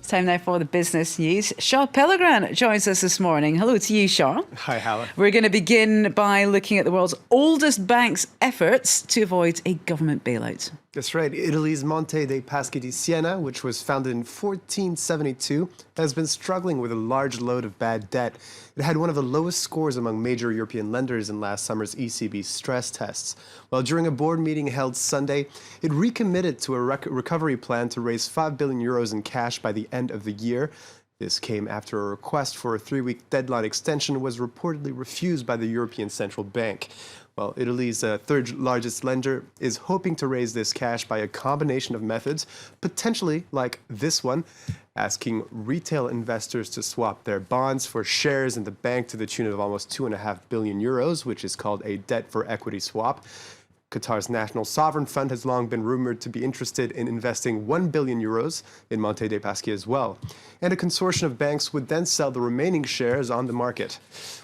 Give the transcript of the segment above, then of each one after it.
Time now for the business news. Shaw Pellegrin joins us this morning. Hello to you, Shaw. Hi, Hala. We're going to begin by looking at the world's oldest bank's efforts to avoid a government bailout. That's right. Italy's Monte dei Paschi di Siena, which was founded in 1472, has been struggling with a large load of bad debt. It had one of the lowest scores among major European lenders in last summer's ECB stress tests. Well, during a board meeting held Sunday, it recommitted to a recovery plan to raise €5 billion in cash by the end of the year. This came after a request for a 3-week deadline extension was reportedly refused by the European Central Bank. Well, Italy's third largest lender is hoping to raise this cash by a combination of methods, potentially like this one, asking retail investors to swap their bonds for shares in the bank to the tune of almost €2.5 billion, which is called a debt for equity swap. Qatar's National Sovereign Fund has long been rumored to be interested in investing €1 billion in Monte dei Paschi as well. And a consortium of banks would then sell the remaining shares on the market.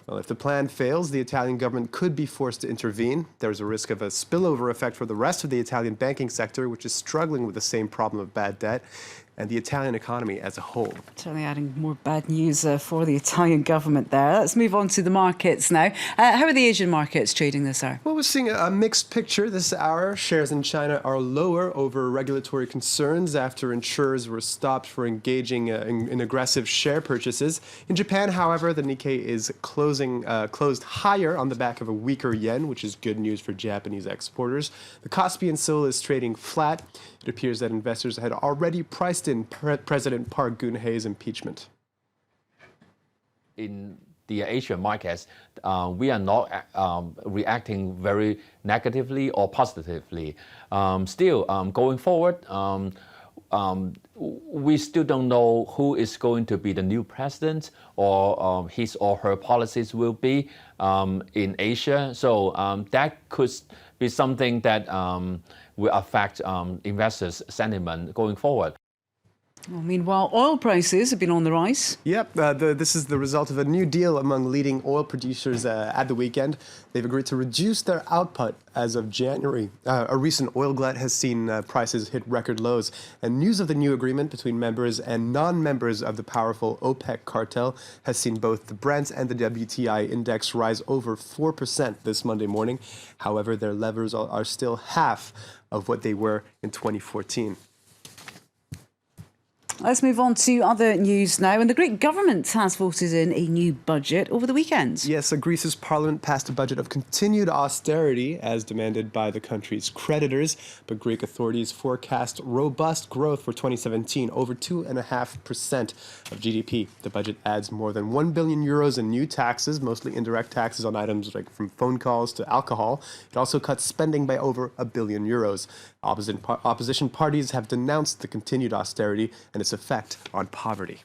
Well, if the plan fails, the Italian government could be forced to intervene. There's a risk of a spillover effect for the rest of the Italian banking sector, which is struggling with the same problem of bad debt, and the Italian economy as a whole. Certainly adding more bad news for the Italian government there. Let's move on to the markets now. How are the Asian markets trading this hour? Well, we're seeing a mixed picture this hour. Shares in China are lower over regulatory concerns after insurers were stopped for engaging in aggressive share purchases. In Japan, however, the Nikkei is closed higher on the back of a weaker yen, which is good news for Japanese exporters. The Kospi in Seoul is trading flat. It appears that investors had already priced in President Park Geun-hye's impeachment. In the Asian markets, we are not reacting very negatively or positively. Still, going forward, we still don't know who is going to be the new president or his or her policies will be in Asia. So that could be something that will affect investors' sentiment going forward. Well, meanwhile, oil prices have been on the rise. Yep, this is the result of a new deal among leading oil producers at the weekend. They've agreed to reduce their output as of January. A recent oil glut has seen prices hit record lows. And news of the new agreement between members and non-members of the powerful OPEC cartel has seen both the Brent and the WTI index rise over 4% this Monday morning. However, their levels are still half of what they were in 2014. Let's move on to other news now. And the Greek government has voted in a new budget over the weekend. Yes, Greece's parliament passed a budget of continued austerity as demanded by the country's creditors. But Greek authorities forecast robust growth for 2017, over 2.5% of GDP. The budget adds more than €1 billion in new taxes, mostly indirect taxes on items like from phone calls to alcohol. It also cuts spending by over €1 billion. Opposition parties have denounced the continued austerity and its effect on poverty.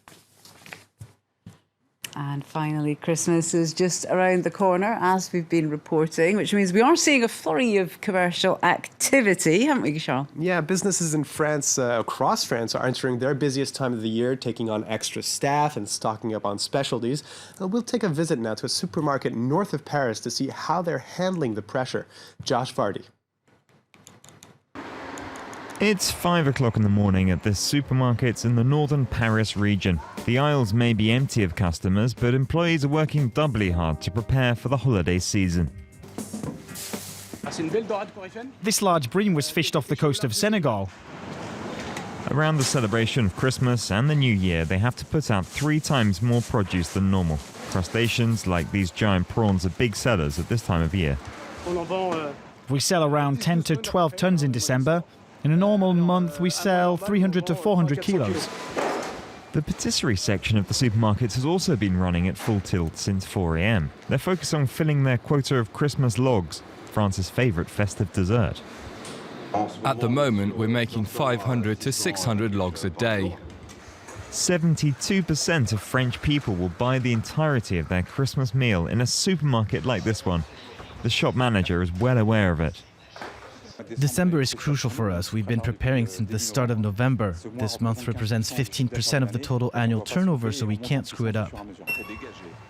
And finally, Christmas is just around the corner, as we've been reporting, which means we are seeing a flurry of commercial activity, haven't we, Charles? Yeah, businesses in France, across France, are entering their busiest time of the year, taking on extra staff and stocking up on specialties. We'll take a visit now to a supermarket north of Paris to see how they're handling the pressure. Josh Vardy. It's 5 o'clock in the morning at this supermarket in the northern Paris region. The aisles may be empty of customers, but employees are working doubly hard to prepare for the holiday season. This large bream was fished off the coast of Senegal. Around the celebration of Christmas and the New Year, they have to put out 3 times more produce than normal. Crustaceans like these giant prawns are big sellers at this time of year. We sell around 10 to 12 tons in December. In a normal month, we sell 300 to 400 kilos. The patisserie section of the supermarket has also been running at full tilt since 4 a.m. They're focused on filling their quota of Christmas logs, France's favourite festive dessert. At the moment, we're making 500 to 600 logs a day. 72% of French people will buy the entirety of their Christmas meal in a supermarket like this one. The shop manager is well aware of it. December is crucial for us. We've been preparing since the start of November. This month represents 15% of the total annual turnover, so we can't screw it up.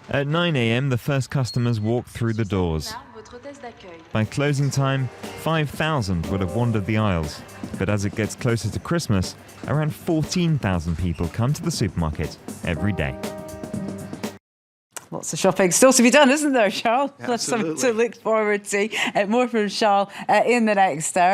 At 9 a.m, the first customers walk through the doors. By closing time, 5,000 would have wandered the aisles. but as it gets closer to Christmas, around 14,000 people come to the supermarket every day. Lots of shopping still to be done, isn't there, Charles? Absolutely. That's something to look forward to. More from Charles in the next hour.